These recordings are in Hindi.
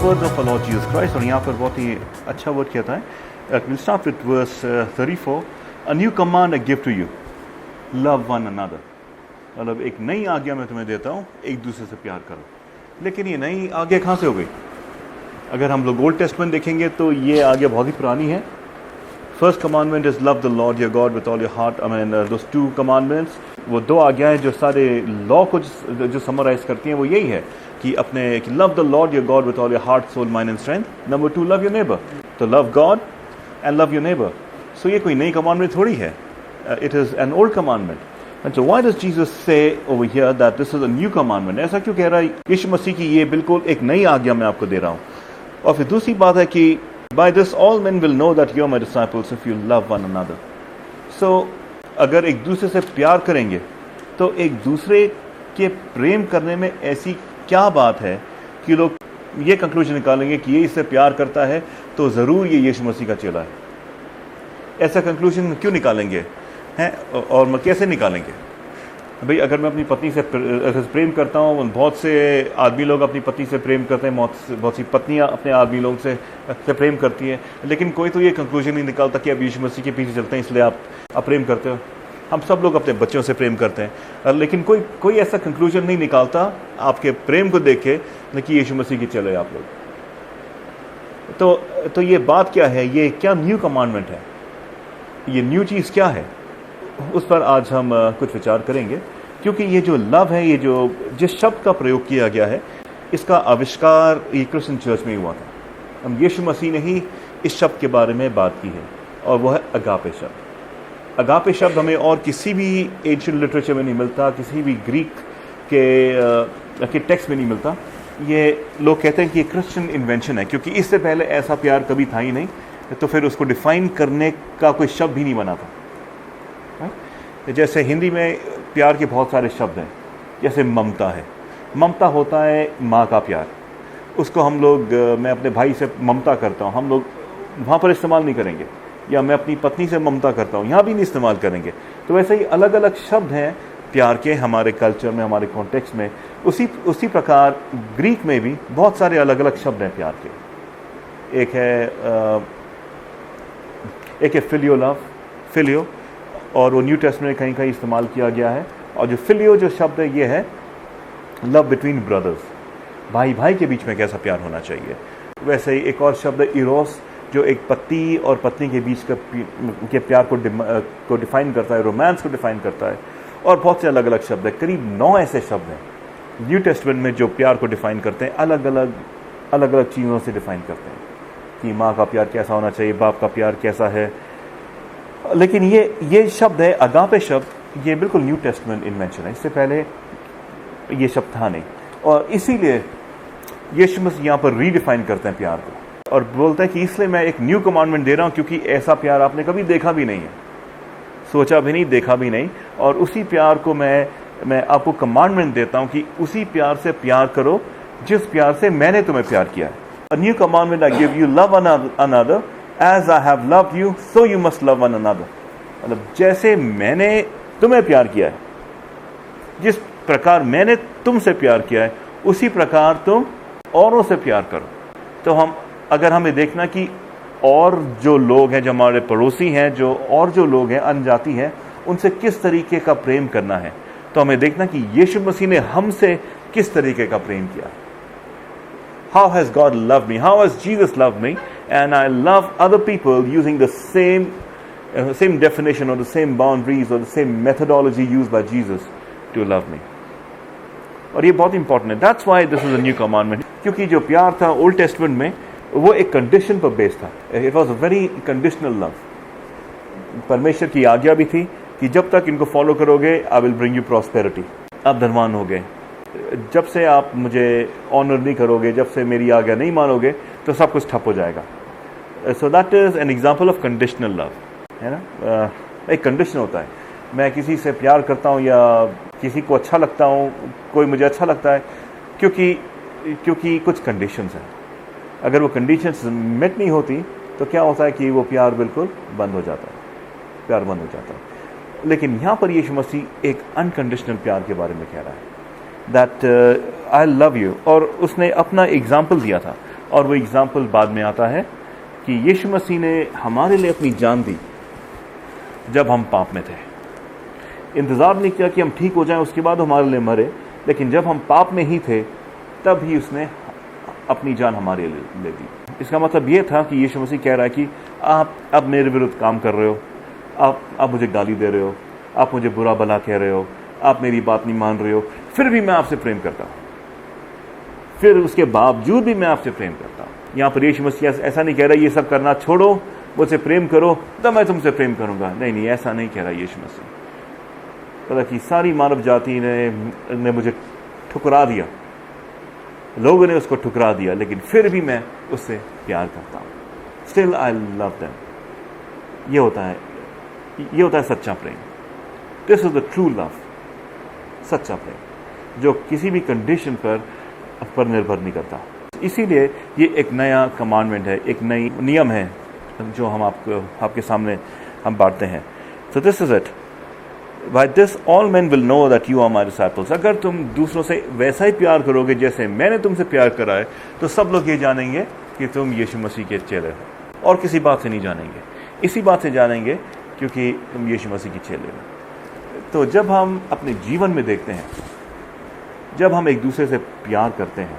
Words of Lord Jesus Christ, और यहाँ पर बहुत ही अच्छा वर्ड कहता है. We'll start with verse 34. A new command I give to you, love one another. मतलब एक नई आज्ञा मैं तुम्हें देता हूँ, एक दूसरे से प्यार करो. लेकिन ये नई आज्ञा कहाँ से हो गई? अगर हम लोग ओल्ड टेस्टमेंट देखेंगे तो ये आज्ञा बहुत ही पुरानी है. First commandment is love the Lord your God with all your heart. I mean those two commandments, वो दो आज्ञाएं जो सारे लॉ को जो समराइज करती हैं वो यही है कि अपने love the Lord your God with all your heart, soul, mind and strength. Number 2, love your neighbour. तो love God and love your neighbor. So ये कोई नई commandment थोड़ी है. It is an old commandment. And so why does Jesus say over here that this is a new commandment? ऐसा क्यों कह रहा है यीशु मसीह की ये बिल्कुल एक नई आज्ञा मैं आपको दे रहा हूँ. और फिर दूसरी बात है कि by this all men will know that you are my disciples if you love one another. So अगर एक दूसरे से प्यार करेंगे तो एक दूसरे के प्रेम करने में ऐसी क्या बात है कि लोग ये कंक्लूजन निकालेंगे कि ये इससे प्यार करता है तो ज़रूर ये यीशु मसीह का चेला है. ऐसा कंक्लूजन क्यों निकालेंगे हैं? और कैसे निकालेंगे? भाई अगर मैं अपनी पत्नी से प्रेम करता हूँ, बहुत से आदमी लोग अपनी पत्नी से प्रेम करते हैं, बहुत सी पत्नियाँ अपने आदमी लोग से प्रेम करती हैं, लेकिन कोई तो ये कंक्लूजन नहीं निकालता कि अब यीशु मसीह के पीछे चलते हैं इसलिए आप प्रेम करते हो. हम सब लोग अपने बच्चों से प्रेम करते हैं, लेकिन कोई ऐसा कंक्लूजन नहीं निकालता आपके प्रेम को देख के कि यीशु मसीह की चले आप लोग. तो ये बात क्या है? ये क्या न्यू कमांडमेंट है? ये न्यू चीज़ क्या है? उस पर आज हम कुछ विचार करेंगे, क्योंकि ये जो लव है, ये जो जिस शब्द का प्रयोग किया गया है, इसका आविष्कार ये क्रिश्चियन चर्च में हुआ था. हम यीशु मसीह ने ही इस शब्द के बारे में बात की है, और वह है अगापे शब्द. अगापे शब्द हमें और किसी भी एंशिएंट लिटरेचर में नहीं मिलता, किसी भी ग्रीक के टेक्स्ट में नहीं मिलता. ये लोग कहते हैं कि ये क्रिश्चियन इन्वेंशन है, क्योंकि इससे पहले ऐसा प्यार कभी था ही नहीं, तो फिर उसको डिफाइन करने का कोई शब्द ही नहीं बना था. जैसे हिंदी में प्यार के बहुत सारे शब्द हैं, जैसे ममता है. ममता होता है माँ का प्यार. उसको हम लोग, मैं अपने भाई से ममता करता हूँ, हम लोग वहाँ पर इस्तेमाल नहीं करेंगे. या मैं अपनी पत्नी से ममता करता हूँ, यहाँ भी नहीं इस्तेमाल करेंगे. तो वैसे ही अलग अलग शब्द हैं प्यार के हमारे कल्चर में, हमारे कॉन्टेक्स्ट में. उसी प्रकार ग्रीक में भी बहुत सारे अलग अलग शब्द हैं प्यार के. एक है फिलियो लव, फिलियो, और वो न्यू टेस्टमेंट में कहीं इस्तेमाल किया गया है. और जो फिलियो जो शब्द है, ये है लव बिटवीन ब्रदर्स, भाई भाई के बीच में कैसा प्यार होना चाहिए. वैसे ही एक और शब्द है इरोस, जो एक पति और पत्नी के बीच के प्यार को डिफाइन करता है, रोमांस को डिफाइन करता है. और बहुत से अलग अलग शब्द है, करीब 9 ऐसे शब्द हैं न्यू टेस्टमेंट में जो प्यार को डिफाइन करते हैं. अलग अलग चीज़ों से डिफाइन करते हैं कि माँ का प्यार कैसा होना चाहिए, बाप का प्यार कैसा है. लेकिन ये शब्द है अगापे शब्द, ये बिल्कुल न्यू टेस्टमेंट इन्वेंशन है. इससे पहले ये शब्द था नहीं, और इसीलिए यीशु मसीह यहाँ पर रीडिफाइन करते हैं प्यार को, और बोलते हैं कि इसलिए मैं एक न्यू कमांडमेंट दे रहा हूँ, क्योंकि ऐसा प्यार आपने कभी देखा भी नहीं है, सोचा भी नहीं, देखा भी नहीं. और उसी प्यार को मैं आपको कमांडमेंट देता हूँ कि उसी प्यार से प्यार करो जिस प्यार से मैंने तुम्हें प्यार किया है. A new commandment I give you, love another as I have loved you, so you must love one another. मतलब जैसे मैंने तुम्हें प्यार किया है, जिस प्रकार मैंने तुमसे प्यार किया है, उसी प्रकार तुम औरों से प्यार करो. तो अगर हमें देखना कि और जो लोग हैं, जो हमारे पड़ोसी हैं, जो लोग हैं, अनजाति हैं, उनसे किस तरीके का प्रेम करना है, तो हमें देखना कि यीशु मसीह ने हमसे किस तरीके का प्रेम किया. How has God loved me? How has Jesus loved me? And I love other people using the same definition or the same boundaries or the same methodology used by Jesus to love me. और ये बहुत इंपॉर्टेंट है. That's why this is a new commandment. क्योंकि जो प्यार था ओल्ड टेस्टमेंट में, वो एक कंडीशन पर बेस्ड था. It was a very conditional love. परमेश्वर की आज्ञा भी थी कि जब तक इनको फॉलो करोगे, I will bring you prosperity. आप धनवान हो गए. जब से आप मुझे ऑनर नहीं करोगे, जब से मेरी आज्ञा नहीं मानोगे, तो सब कुछ ठप हो जाएगा. So that is an example of conditional love, है ना. एक कंडीशन होता है. मैं किसी से प्यार करता हूँ या किसी को अच्छा लगता हूँ, कोई मुझे अच्छा लगता है क्योंकि कुछ कंडीशंस हैं. अगर वो कंडीशंस मेट नहीं होती तो क्या होता है कि वो प्यार बिल्कुल बंद हो जाता है, प्यार बंद हो जाता है. लेकिन यहाँ पर यीशु मसीह एक अनकंडीशनल प्यार के बारे में कह रहा है, दैट आई लव यू. और उसने अपना एग्जाम्पल दिया था. और वो एग्जाम्पल बाद में आता है कि यीशु मसीह ने हमारे लिए अपनी जान दी जब हम पाप में थे। इंतज़ार नहीं किया कि हम ठीक हो जाएं उसके बाद हमारे लिए मरे, लेकिन जब हम पाप में ही थे तब ही उसने अपनी जान हमारे लिए ले दी। इसका मतलब ये था कि यीशु मसीह कह रहा है कि आप अब मेरे विरुद्ध काम कर रहे हो, आप मुझे गाली दे रहे हो, आप मुझे बुरा भला कह रहे हो, आप मेरी बात नहीं मान रहे हो, फिर भी मैं आपसे प्रेम करता हूँ, फिर उसके बावजूद भी मैं आपसे प्रेम करता हूँ। यहाँ पर यीशु मसीह ऐसा नहीं कह रहा ये सब करना छोड़ो, मुझसे प्रेम करो तब मैं तुमसे प्रेम करूँगा। नहीं, ऐसा नहीं कह रहा यीशु मसीह। पता कि सारी मानव जाति ने मुझे ठुकरा दिया, लोगों ने उसको ठुकरा दिया, लेकिन फिर भी मैं उससे प्यार करता हूँ। Still I love them. ये होता है सच्चा प्रेम। This is the true love, सच्चा प्रेम जो किसी भी कंडीशन पर निर्भर नहीं करता। इसीलिए ये एक नया कमांडमेंट है, एक नई नियम है जो हम आपके सामने हम बांटते हैं। So this is it. By this all men will know that you are my disciples। अगर तुम दूसरों से वैसा ही प्यार करोगे जैसे मैंने तुमसे प्यार करा है, तो सब लोग ये जानेंगे कि तुम यीशु मसीह के चेले हो। और किसी बात से नहीं जानेंगे, इसी बात से जानेंगे क्योंकि तुम यीशु मसीह की चेले हो। तो जब हम अपने जीवन में देखते हैं, जब हम एक दूसरे से प्यार करते हैं,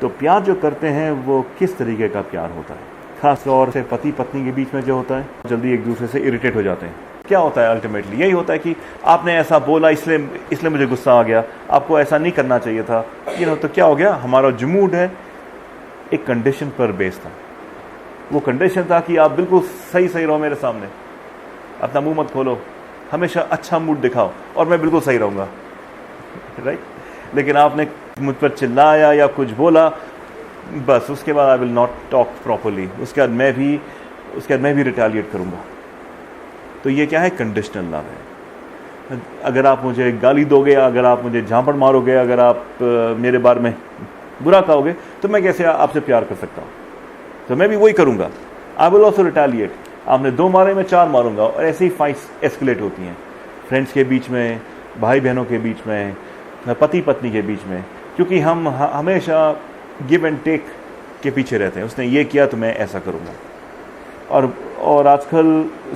तो प्यार जो करते हैं वो किस तरीके का प्यार होता है। खास तौर से पति पत्नी के बीच में जो होता है, जल्दी एक दूसरे से इरिटेट हो जाते हैं। क्या होता है अल्टीमेटली? यही होता है कि आपने ऐसा बोला इसलिए मुझे गुस्सा आ गया, आपको ऐसा नहीं करना चाहिए था। तो क्या हो गया? हमारा जो मूड है एक कंडीशन पर बेस्ड था। वो कंडीशन था कि आप बिल्कुल सही रहो मेरे सामने, अपना मुंह मत खोलो, हमेशा अच्छा मूड दिखाओ और मैं बिल्कुल सही रहूँगा, राइट? लेकिन आपने मुझ पर चिल्लाया या कुछ बोला, बस उसके बाद I will not talk properly, उसके बाद मैं भी रिटेलिएट करूँगा। तो ये क्या है? कंडीशनल लव है। अगर आप मुझे गाली दोगे, अगर आप मुझे झापड़ मारोगे, अगर आप मेरे बारे में बुरा कहोगे, तो मैं कैसे आपसे प्यार कर सकता हूँ? तो मैं भी वही करूँगा। I will also retaliate. आपने 2 मारे, मैं 4 मारूंगा। और ऐसे ही फाइट्स एस्केलेट होती हैं, फ्रेंड्स के बीच में, भाई बहनों के बीच में, पति पत्नी के बीच में, क्योंकि हम हमेशा गिव एंड टेक के पीछे रहते हैं। उसने ये किया तो मैं ऐसा करूँगा। और आजकल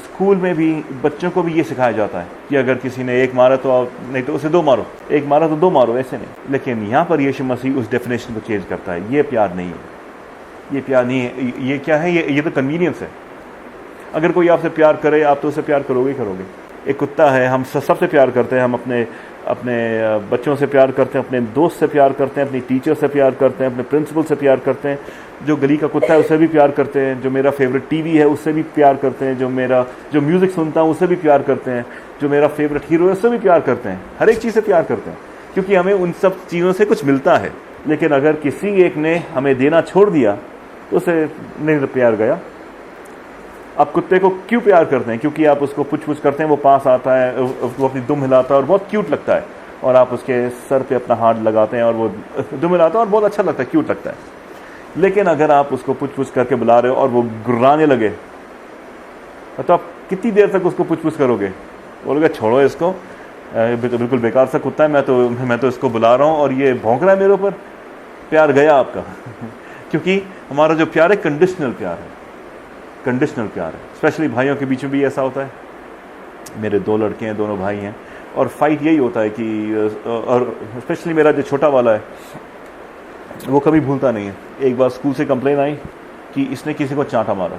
स्कूल में भी बच्चों को भी ये सिखाया जाता है कि अगर किसी ने 1 मारा तो नहीं तो उसे 2 मारो, 1 मारा तो 2 मारो, ऐसे नहीं। लेकिन यहाँ पर यीशु मसीह उस डेफिनेशन को चेंज करता है। ये प्यार नहीं है, ये प्यार नहीं है। ये क्या है? ये तो कन्वीनियंस है। अगर कोई आपसे प्यार करे, आप तो उससे प्यार करोगे ही करोगे। एक कुत्ता है, हम सबसे प्यार करते हैं। हम अपने बच्चों से प्यार करते हैं, अपने दोस्त से प्यार करते हैं, अपनी टीचर से प्यार करते हैं, अपने प्रिंसिपल से प्यार करते हैं, जो गली का कुत्ता है उससे भी प्यार करते हैं, जो मेरा फेवरेट टीवी है उससे भी प्यार करते हैं, जो म्यूज़िक सुनता हूँ उससे भी प्यार करते हैं, जो मेरा फेवरेट हीरो है उससे भी प्यार करते हैं। हर एक चीज़ से प्यार करते हैं क्योंकि हमें उन सब चीज़ों से कुछ मिलता है। लेकिन अगर किसी एक ने हमें देना छोड़ दिया तो उसे नहीं प्यार गया। आप कुत्ते को क्यों प्यार करते हैं? क्योंकि आप उसको पुछ करते हैं, वो पास आता है, वो अपनी दुम हिलाता है और बहुत क्यूट लगता है, और आप उसके सर पे अपना हाथ लगाते हैं और वो दुम हिलाता है और बहुत अच्छा लगता है, क्यूट लगता है। लेकिन अगर आप उसको पुछ करके बुला रहे हो और वो गुर्राने लगे, तो आप कितनी देर तक उसको पुछ करोगे? बोलोगे छोड़ो इसको, बिल्कुल बेकार सा कुत्ता है, मैं तो इसको बुला रहा हूँ और ये भौंक रहा है मेरे ऊपर। प्यार गया आपका क्योंकि हमारा जो प्यार है कंडीशनल प्यार है, कंडीशनल प्यार है। स्पेशली भाइयों के बीच में भी ऐसा होता है। मेरे 2 लड़के हैं, दोनों भाई हैं, और फाइट यही होता है कि, और स्पेशली मेरा जो छोटा वाला है वो कभी भूलता नहीं है। एक बार स्कूल से कंप्लेन आई कि इसने किसी को चांटा मारा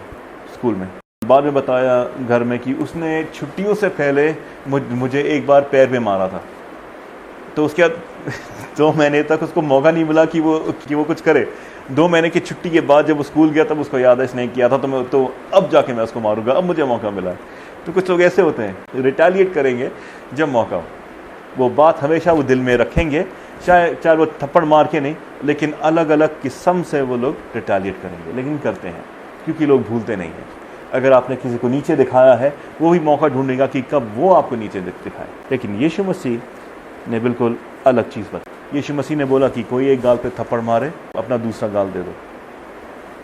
स्कूल में। बाद में बताया घर में कि उसने छुट्टियों से पहले मुझे एक बार पैर में मारा था। तो उसके बाद 2 महीने तक उसको मौका नहीं मिला कि वो कुछ करे। 2 महीने की छुट्टी के बाद जब वो स्कूल गया तब उसको याद है इसने किया था, तो अब जाके मैं उसको मारूंगा, अब मुझे मौका मिला है। तो कुछ लोग ऐसे होते हैं, रिटेलिएट करेंगे जब मौका हो। वो बात हमेशा वो दिल में रखेंगे, चाहे वो थप्पड़ मार के नहीं, लेकिन अलग अलग किस्म से वो लोग रिटेलिएट करेंगे, लेकिन करते हैं क्योंकि लोग भूलते नहीं हैं। अगर आपने किसी को नीचे दिखाया है, वो भी मौका ढूंढेगा कि कब वो आपको नीचे दिखाए। लेकिन यीशु मसीह ने बिल्कुल अलग चीज़ बताई। यीशु मसीह ने बोला कि कोई एक गाल पे थप्पड़ मारे, अपना दूसरा गाल दे दो।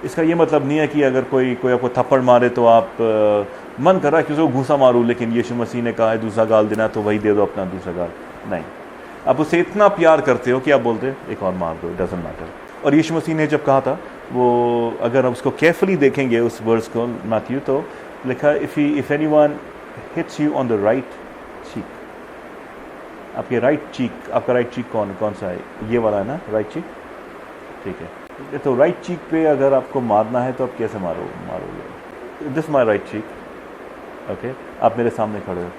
इसका ये मतलब नहीं है कि अगर कोई आपको थप्पड़ मारे तो आप मन कर रहा है कि उसको घूसा मारूं, लेकिन यीशु मसीह ने कहा है दूसरा गाल देना तो वही दे दो, अपना दूसरा गाल नहीं। आप उससे इतना प्यार करते हो कि आप बोलते एक और मार दो, डजंट मैटर। और यीशु मसीह ने जब कहा था वो अगर हम उसको केयरफुली देखेंगे उस वर्ड्स को मैथ्यू, तो लिखा if anyone hits you on the right cheek, आपके राइट चीक, आपका राइट चीक कौन सा है? ये वाला है ना राइट चीक, ठीक है। तो राइट चीक पे अगर आपको मारना है तो आप कैसे मारोगे? This my right cheek, okay, आप मेरे सामने खड़े हो,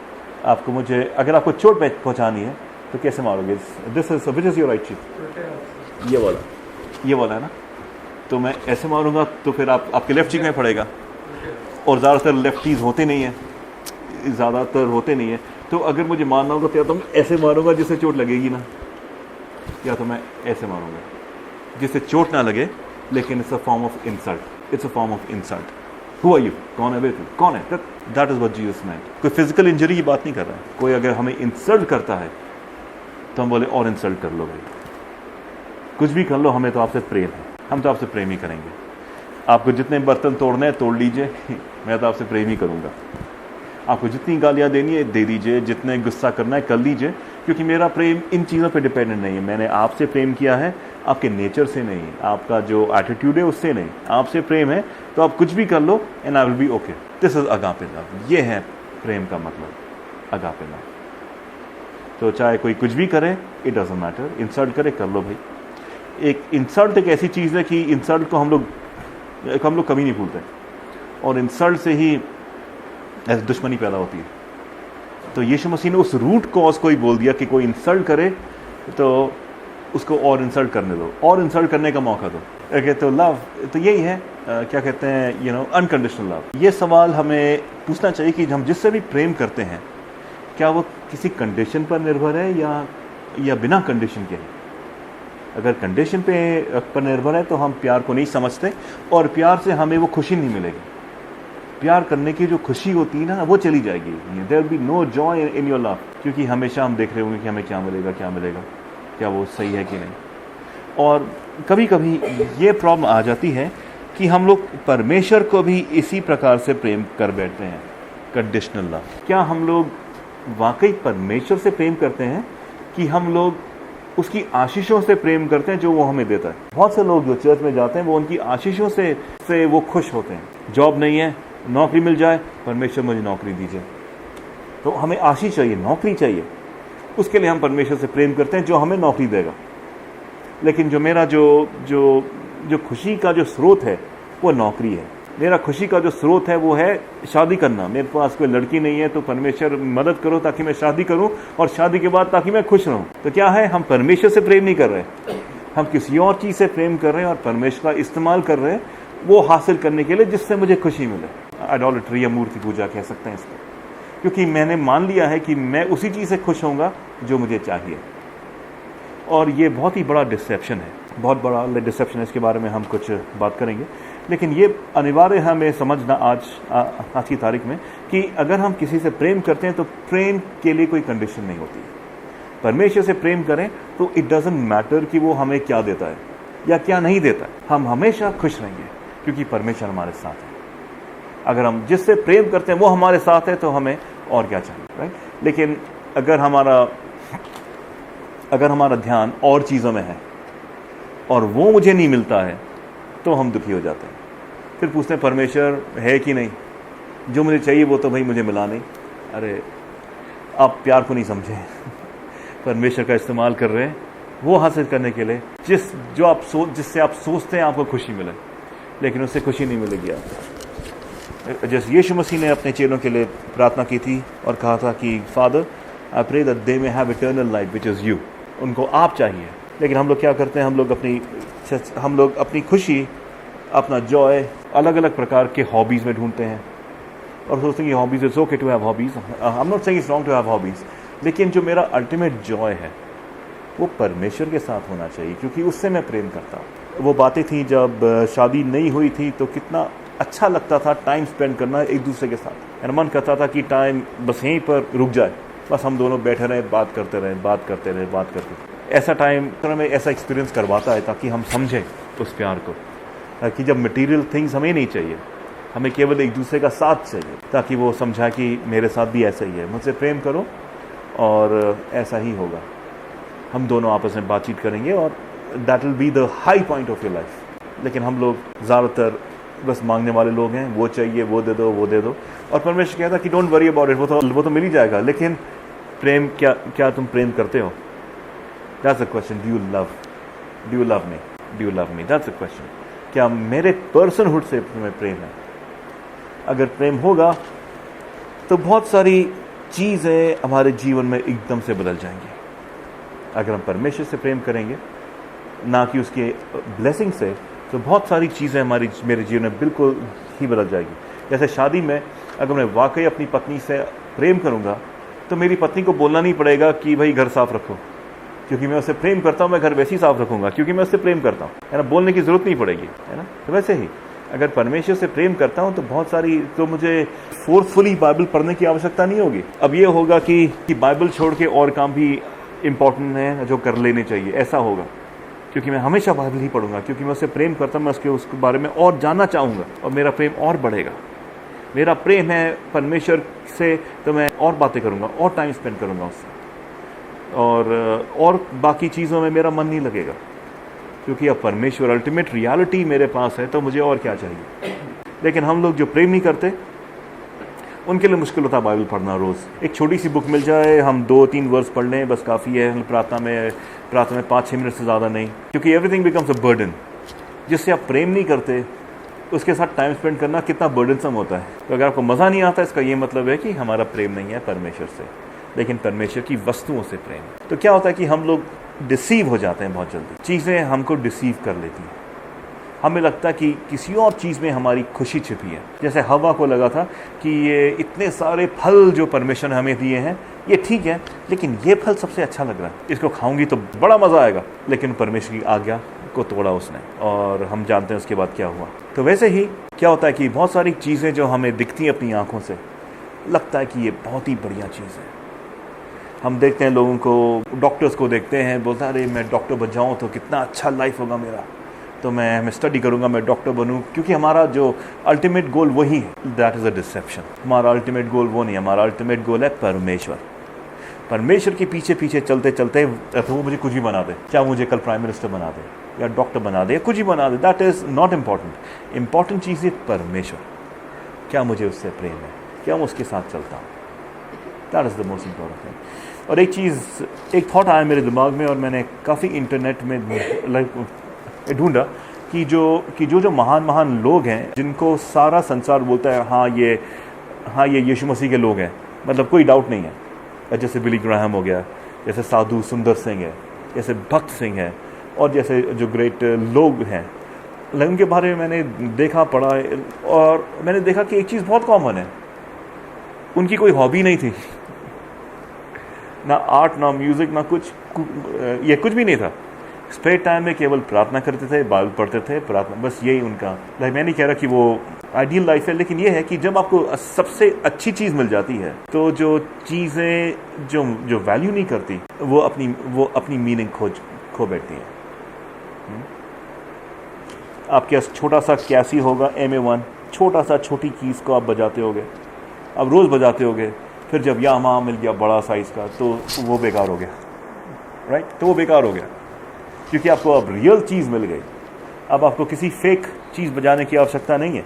आपको मुझे अगर आपको चोट पहुंचानी है तो कैसे मारोगे? This is which is your right cheek, ये वाला है ना, तो मैं ऐसे मारूंगा तो फिर आपके लेफ्ट चीक में पड़ेगा, और ज़्यादातर लेफ्टीज होते नहीं हैं, तो अगर मुझे मारना होगा तो या तो मैं ऐसे मारूंगा जिससे चोट लगेगी ना, या तो मैं ऐसे मारूंगा जिससे चोट ना लगे, लेकिन it's a form of insult. Who are you, कौन है बे तू, कौन है? That is what Jesus meant. कोई फिजिकल इंजरी की बात नहीं कर रहा है। कोई अगर हमें इंसल्ट करता है तो हम बोले और इंसल्ट कर लो भाई, कुछ भी कर लो, हमें तो आपसे प्रेम है, हम तो आपसे प्रेम ही करेंगे। आपको जितने बर्तन तोड़ने हैं तोड़ लीजिए, मैं तो आपसे प्रेम ही करूंगा। आपको जितनी गालियां देनी है दे दीजिए, जितने गुस्सा करना है कर लीजिए, क्योंकि मेरा प्रेम इन चीज़ों पे डिपेंडेंट नहीं है। मैंने आपसे प्रेम किया है, आपके नेचर से नहीं, आपका जो एटीट्यूड है उससे नहीं, आपसे प्रेम है, तो आप कुछ भी कर लो and I will be okay. This is agape love, ये है प्रेम का मतलब, अगापे लव। तो चाहे कोई कुछ भी करे, इट डजंट मैटर, इंसल्ट करे कर लो भाई। एक इंसल्ट एक ऐसी चीज़ है कि इंसल्ट को हम लोग कभी नहीं भूलते, और इंसल्ट से ही ऐसी दुश्मनी पैदा होती है। तो यीशु मसीह ने उस रूट कॉज को ही बोल दिया कि कोई इंसल्ट करे तो उसको और इंसल्ट करने दो, और इंसल्ट करने का मौका दो। ओके, तो लव तो यही है, क्या कहते हैं, अनकंडीशनल लव। ये सवाल हमें पूछना चाहिए कि हम जिससे भी प्रेम करते हैं, क्या वो किसी कंडीशन पर निर्भर है या बिना कंडीशन के है? अगर कंडीशन पर निर्भर है तो हम प्यार को नहीं समझते, और प्यार से हमें वो खुशी नहीं मिलेगी। प्यार करने की जो खुशी होती है ना, वो चली जाएगी। There will be no joy in your love, क्योंकि हमेशा हम देख रहे होंगे कि हमें क्या मिलेगा, क्या वो सही है कि नहीं। और कभी कभी ये प्रॉब्लम आ जाती है कि हम लोग परमेश्वर को भी इसी प्रकार से प्रेम कर बैठते हैं, कंडीशनल लव। क्या हम लोग वाकई परमेश्वर से प्रेम करते हैं कि हम लोग उसकी आशीषों से प्रेम करते हैं जो वो हमें देता है? बहुत से लोग जो चर्च में जाते हैं वो उनकी आशीषों से वो खुश होते हैं। जॉब नहीं है, नौकरी मिल जाए, परमेश्वर मुझे नौकरी दीजिए। तो हमें आशीष चाहिए, नौकरी चाहिए, उसके लिए हम परमेश्वर से प्रेम करते हैं जो हमें नौकरी देगा। लेकिन जो मेरा जो खुशी का जो स्रोत है वो नौकरी है। मेरा खुशी का जो स्रोत है वो है शादी करना। मेरे पास कोई लड़की नहीं है तो परमेश्वर मदद करो ताकि मैं शादी करूं, और शादी के बाद ताकि मैं खुश रहूं। तो क्या है, हम परमेश्वर से प्रेम नहीं कर रहे, हम किसी और चीज़ से प्रेम कर रहे हैं और परमेश्वर का इस्तेमाल कर रहे हैं वो हासिल करने के लिए जिससे मुझे खुशी मिले। आइडोलेट्री या मूर्ति पूजा कह सकते हैं इसको, क्योंकि मैंने मान लिया है कि मैं उसी चीज़ से खुश होऊंगा जो मुझे चाहिए। और ये बहुत ही बड़ा डिसेप्शन है, बहुत बड़ा डिसेप्शन है। इसके बारे में हम कुछ बात करेंगे, लेकिन ये अनिवार्य हमें समझना आज की तारीख में कि अगर हम किसी से प्रेम करते हैं तो प्रेम के लिए कोई कंडीशन नहीं होती है। परमेश्वर से प्रेम करें तो इट डजंट मैटर कि वो हमें क्या देता है या क्या नहीं देता है, हम हमेशा खुश रहेंगे क्योंकि परमेश्वर हमारे साथ है। अगर हम जिससे प्रेम करते हैं वो हमारे साथ है तो हमें और क्या चाहिए, राइट? लेकिन अगर हमारा ध्यान और चीज़ों में है और वो मुझे नहीं मिलता है तो हम दुखी हो जाते हैं। फिर पूछते हैं परमेश्वर है कि नहीं, जो मुझे चाहिए वो तो भाई मुझे मिला नहीं। अरे आप प्यार को नहीं समझे, परमेश्वर का इस्तेमाल कर रहे हैं वो हासिल करने के लिए जिससे आप सोचते हैं आपको खुशी मिले, लेकिन उससे खुशी नहीं मिलेगी आपको। जैसे यीशु मसीह ने अपने चेलों के लिए प्रार्थना की थी और कहा था कि father I pray that they may have eternal life which is you. उनको आप चाहिए, लेकिन हम लोग क्या करते हैं, हम लोग अपनी खुशी, अपना जॉय अलग अलग प्रकार के हॉबीज़ में ढूंढते हैं और सोचते हैं कि hobbies it's okay to have hobbies. I am not saying it's wrong to have hobbies, लेकिन जो मेरा अल्टीमेट जॉय है वो परमेश्वर के साथ होना चाहिए, क्योंकि उससे मैं प्रेम करता हूँ। वो बातें थी जब शादी नहीं हुई थी तो कितना अच्छा लगता था टाइम स्पेंड करना एक दूसरे के साथ। मेरा मन करता था कि टाइम बस यहीं पर रुक जाए, बस हम दोनों बैठे रहें, बात करते रहें। ऐसा टाइम हमें ऐसा एक्सपीरियंस करवाता है ताकि हम समझें उस प्यार को, ताकि जब मटेरियल थिंग्स हमें नहीं चाहिए, हमें केवल एक दूसरे का साथ चाहिए, ताकि वो समझा कि मेरे साथ भी ऐसा ही है, मुझसे प्रेम करो और ऐसा ही होगा। हम दोनों आपस में बातचीत करेंगे और that will be the high point of your life. लेकिन हम लोग ज़्यादातर बस मांगने वाले लोग हैं, वो चाहिए, वो दे दो, वो दे दो। और परमेश्वर कहता कि डोंट वरी अबाउट इट, वो तो मिल ही जाएगा। लेकिन प्रेम, क्या तुम प्रेम करते हो? That's the question. Do you love me? That's the question. क्या मेरे पर्सनहुड से तुम्हें प्रेम है? अगर प्रेम होगा तो बहुत सारी चीज़ें हमारे जीवन में एकदम से बदल जाएंगी। अगर हम परमेश्वर से प्रेम करेंगे, ना कि उसके ब्लेसिंग से, तो बहुत सारी चीज़ें मेरे जीवन में बिल्कुल ही बदल जाएगी। जैसे शादी में अगर मैं वाकई अपनी पत्नी से प्रेम करूँगा तो मेरी पत्नी को बोलना नहीं पड़ेगा कि भाई घर साफ रखो, क्योंकि मैं उससे प्रेम करता हूँ, मैं घर वैसे ही साफ रखूँगा क्योंकि मैं उससे प्रेम करता हूँ, है ना। बोलने की ज़रूरत नहीं पड़ेगी, है ना। तो वैसे ही अगर परमेश्वर से प्रेम करता हूँ तो बहुत सारी, तो मुझे फोर्सफुली बाइबल पढ़ने की आवश्यकता नहीं होगी। अब ये होगा कि बाइबल छोड़ के और काम भी इम्पॉर्टेंट है जो कर लेने चाहिए, ऐसा होगा। क्योंकि मैं हमेशा बाइबल ही पढ़ूंगा, क्योंकि मैं उससे प्रेम करता हूँ, मैं उसके बारे में और जानना चाहूँगा और मेरा प्रेम और बढ़ेगा। मेरा प्रेम है परमेश्वर से, तो मैं और बातें करूँगा और टाइम स्पेंड करूँगा उससे, और बाकी चीज़ों में मेरा मन नहीं लगेगा, क्योंकि अब परमेश्वर अल्टीमेट रियलिटी मेरे पास है, तो मुझे और क्या चाहिए। लेकिन हम लोग जो प्रेम नहीं करते, उनके लिए मुश्किल होता है बाइबल पढ़ना। रोज़ एक छोटी सी बुक मिल जाए, हम 2-3 वर्स पढ़ लें, बस काफ़ी है। प्रार्थना में 5-6 मिनट से ज़्यादा नहीं, क्योंकि एवरीथिंग बिकम्स अ बर्डन। जिससे आप प्रेम नहीं करते, उसके साथ टाइम स्पेंड करना कितना बर्डनसम होता है। तो अगर आपको मज़ा नहीं आता, इसका ये मतलब है कि हमारा प्रेम नहीं है परमेश्वर से, लेकिन परमेश्वर की वस्तुओं से प्रेम। तो क्या होता है कि हम लोग डिसीव हो जाते हैं बहुत जल्दी, चीज़ें हमको डिसीव कर लेती हैं। हमें लगता है कि किसी और चीज़ में हमारी खुशी छिपी है। जैसे हवा को लगा था कि ये इतने सारे फल जो परमेश्वर ने हमें दिए हैं, ये ठीक है, लेकिन ये फल सबसे अच्छा लग रहा है, इसको खाऊंगी तो बड़ा मज़ा आएगा। लेकिन परमेश्वर की आज्ञा को तोड़ा उसने, और हम जानते हैं उसके बाद क्या हुआ। तो वैसे ही क्या होता है कि बहुत सारी चीज़ें जो हमें दिखती हैं अपनी आँखों से, लगता है कि ये बहुत ही बढ़िया चीज़ है। हम देखते हैं लोगों को, डॉक्टर्स को देखते हैं, बोलता है अरे मैं डॉक्टर बन जाऊँ तो कितना अच्छा लाइफ होगा मेरा, तो मैं स्टडी करूँगा, मैं डॉक्टर बनूँ, क्योंकि हमारा जो अल्टीमेट गोल वही है। That is a deception. हमारा अल्टीमेट गोल वो नहीं, हमारा अल्टीमेट गोल है परमेश्वर। परमेश्वर के पीछे पीछे चलते चलते, तो वो मुझे कुछ भी बना दे, चाहे मुझे कल प्राइम मिनिस्टर बना दे या डॉक्टर बना दे या कुछ भी बना दे, that is not important. Important चीज़ है परमेश्वर। क्या मुझे उससे प्रेम है, क्या मैं उसके साथ चलता हूँ, that is the most important thing. और एक थॉट आया मेरे दिमाग में, और मैंने काफ़ी इंटरनेट में ढूंढा कि जो महान लोग हैं, जिनको सारा संसार बोलता है हाँ ये यीशु मसीह के लोग हैं, मतलब कोई डाउट नहीं है। जैसे बिली ग्राहम हो गया, जैसे साधु सुंदर सिंह है, जैसे भक्त सिंह है, और जैसे जो ग्रेट लोग हैं, उनके बारे में मैंने देखा, पढ़ा, और मैंने देखा कि एक चीज़ बहुत कॉमन है, उनकी कोई हॉबी नहीं थी, ना आर्ट, ना म्यूज़िक, ना ये कुछ भी नहीं था। स्पेयर टाइम में केवल प्रार्थना करते थे, बाइबल पढ़ते थे, प्रार्थना, बस यही उनका लाइफ। मैं नहीं कह रहा कि वो आइडियल लाइफ है, लेकिन ये है कि जब आपको सबसे अच्छी चीज़ मिल जाती है, तो जो चीज़ें जो वैल्यू नहीं करती, वो अपनी मीनिंग खो बैठती हैं। आपके पास छोटा सा कैसी होगा MA1, छोटी कीज़ को आप बजाते होगे, अब रोज़ बजाते होगे, फिर जब यामाहा मिल गया बड़ा साइज़ का, तो वो बेकार हो गया, राइट। तो वो बेकार हो गया, क्योंकि आपको अब रियल चीज़ मिल गई। अब आपको किसी फेक चीज़ बजाने की आवश्यकता नहीं है।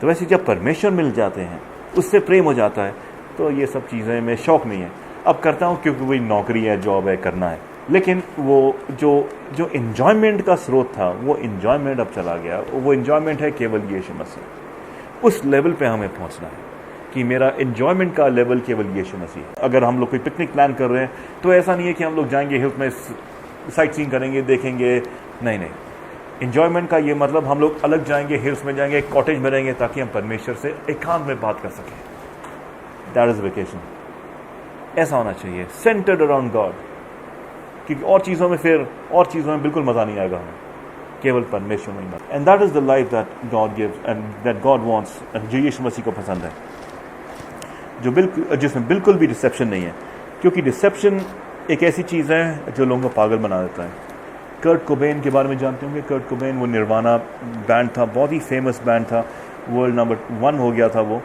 तो वैसे जब परमेश्वर मिल जाते हैं, उससे प्रेम हो जाता है, तो ये सब चीज़ें में शौक़ नहीं है। अब करता हूँ क्योंकि वही नौकरी है, जॉब है, करना है, लेकिन वो जो इन्जॉयमेंट का स्रोत था, वो इन्जॉयमेंट अब चला गया। वो इन्जॉयमेंट है केवल यीशु मसीह। उस लेवल पे हमें पहुँचना है कि मेरा इन्जॉयमेंट का लेवल केवल यीशु मसीह। अगर हम लोग कोई पिकनिक प्लान कर रहे हैं, तो ऐसा नहीं है कि हम लोग जाएंगे हिल्स में, साइट सीइंग करेंगे, देखेंगे, नहीं। इन्जॉयमेंट का ये मतलब हम लोग अलग जाएंगे, हिल्स में जाएंगे, कॉटेज में रहेंगे, ताकि हम परमेश्वर से एकांत में बात कर सकें। That is vacation. ऐसा होना चाहिए, सेंटर्ड अराउंड गॉड, क्योंकि और चीज़ों में बिल्कुल मज़ा नहीं आएगा हमें, केवल परमेश्वर में। And that is the life that God gives and that God wants, जो यीशु मसीह को पसंद है, जिसमें बिल्कुल भी डिसेप्शन नहीं है। क्योंकि डिसेप्शन एक ऐसी चीज़ है जो लोगों को पागल बना देता है। कर्ट कोबेन के बारे में जानते होंगे। कर्ट कोबेन, वो निर्वाणा बैंड था, बहुत ही फेमस बैंड था, वर्ल्ड नंबर 1 हो गया था वो।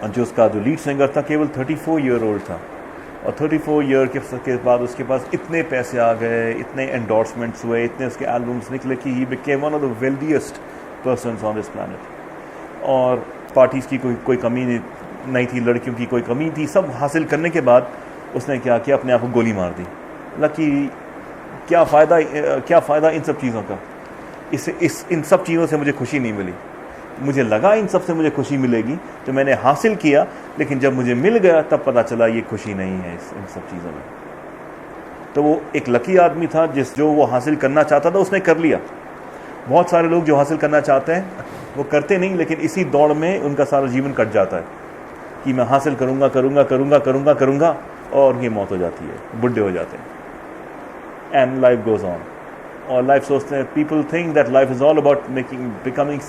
और जो उसका जो लीड सिंगर था, केवल 34 ईयर ओल्ड था। और 34 ईयर के बाद उसके पास इतने पैसे आ गए, इतने एंडोर्समेंट्स हुए, इतने उसके एल्बम्स निकले कि he became one of the wealthiest persons on this planet. और पार्टीज़ की कोई कमी नहीं थी, लड़कियों की कोई कमी थी। सब हासिल करने के बाद उसने क्या किया, अपने आप को गोली मार दी। हालांकि क्या फ़ायदा इन सब चीज़ों का। इन सब चीज़ों से मुझे खुशी नहीं मिली। मुझे लगा इन सब से मुझे खुशी मिलेगी, तो मैंने हासिल किया, लेकिन जब मुझे मिल गया तब पता चला ये खुशी नहीं है इन सब चीज़ों में। तो वो एक लकी आदमी था जो वो हासिल करना चाहता था उसने कर लिया। बहुत सारे लोग जो हासिल करना चाहते हैं वो करते नहीं, लेकिन इसी दौड़ में उनका सारा जीवन कट जाता है कि मैं हासिल करूँगा और ये मौत हो जाती है, बुढ़े हो जाते हैं। And life goes on. और लाइफ सोचते हैं, people think that life is all about becoming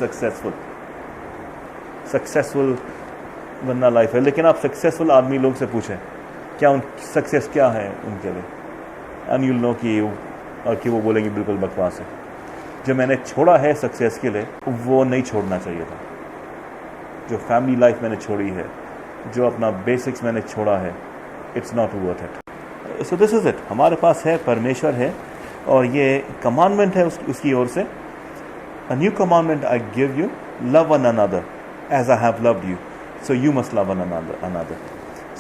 successful बनना लाइफ है। लेकिन आप सक्सेसफुल आदमी लोग से पूछें क्या सक्सेस क्या है उनके लिए, एंड यूल नो कि वो बोलेंगे बिल्कुल बकवास है। जो मैंने छोड़ा है सक्सेस के लिए वो नहीं छोड़ना चाहिए था। जो फैमिली लाइफ मैंने छोड़ी है, जो अपना बेसिक्स मैंने छोड़ा है, it's not worth it. So this is it. हमारे पास है, परमेश्वर है, और ये कमांडमेंट है उसकी ओर से। A new commandment I give you, love one another as I have loved you, so you must love one another.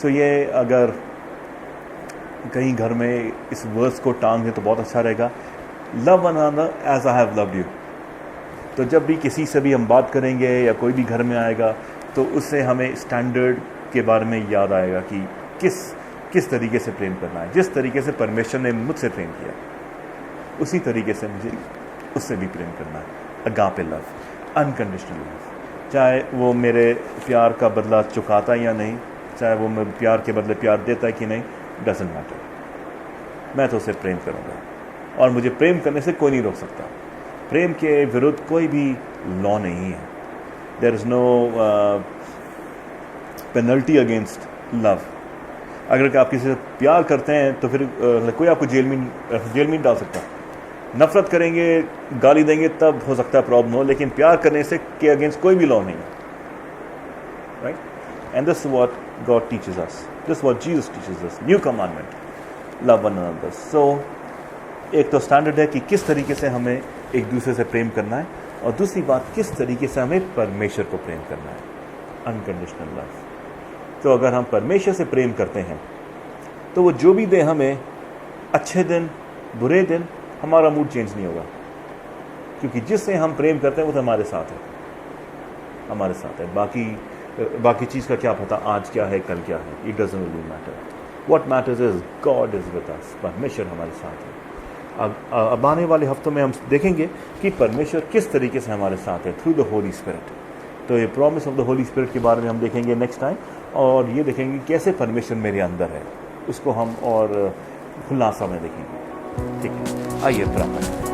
So ये अगर कहीं घर में इस वर्स को टांग दें तो बहुत अच्छा रहेगा, love one another as I have loved you. तो जब भी किसी से भी हम बात करेंगे या कोई भी घर में आएगा तो उससे हमें स्टैंडर्ड के बारे में याद आएगा कि किस तरीके से प्रेम करना है। जिस तरीके से परमेश्वर ने मुझसे प्रेम किया उसी तरीके से मुझे उससे भी प्रेम करना है। Agape love, unconditional love. चाहे वो मेरे प्यार का बदला चुकाता है या नहीं, चाहे वो मेरे प्यार के बदले प्यार देता है कि नहीं, डजंट मैटर। मैं तो उसे प्रेम करूँगा और मुझे प्रेम करने से कोई नहीं रोक सकता। प्रेम के विरुद्ध कोई भी लॉ नहीं है। There is no penalty against love. अगर आप किसी से प्यार करते हैं तो फिर कोई आपको जेल में डाल सकता। नफरत करेंगे, गाली देंगे, तब हो सकता है प्रॉब्लम हो, लेकिन प्यार करने से के अगेंस्ट कोई भी लॉ नहीं है, right? And this what God teaches us, this what Jesus teaches us, new commandment, love one another. So एक तो स्टैंडर्ड है कि किस तरीके से हमें एक दूसरे से प्रेम करना है, और दूसरी बात किस तरीके से हमें परमेश्वर को प्रेम करना है, अनकंडीशनल लव। तो अगर हम परमेश्वर से प्रेम करते हैं तो वो जो भी दे हमें, अच्छे दिन बुरे दिन, हमारा मूड चेंज नहीं होगा, क्योंकि जिससे हम प्रेम करते हैं वो तो हमारे साथ है। बाकी चीज़ का क्या पता आज क्या है कल क्या है, it doesn't really matter. What matters is God is with us, परमेश्वर हमारे साथ है। अब आने वाले हफ्तों में हम देखेंगे कि परमेश्वर किस तरीके से हमारे साथ है, थ्रू द होली स्पिरिट। तो ये promise of the Holi spirit के बारे में हम देखेंगे नेक्स्ट टाइम, और ये देखेंगे कैसे परमेश्वर मेरे अंदर है, उसको हम और खुलासा में देखेंगे। ठीक है, आइए प्रार्थना करें।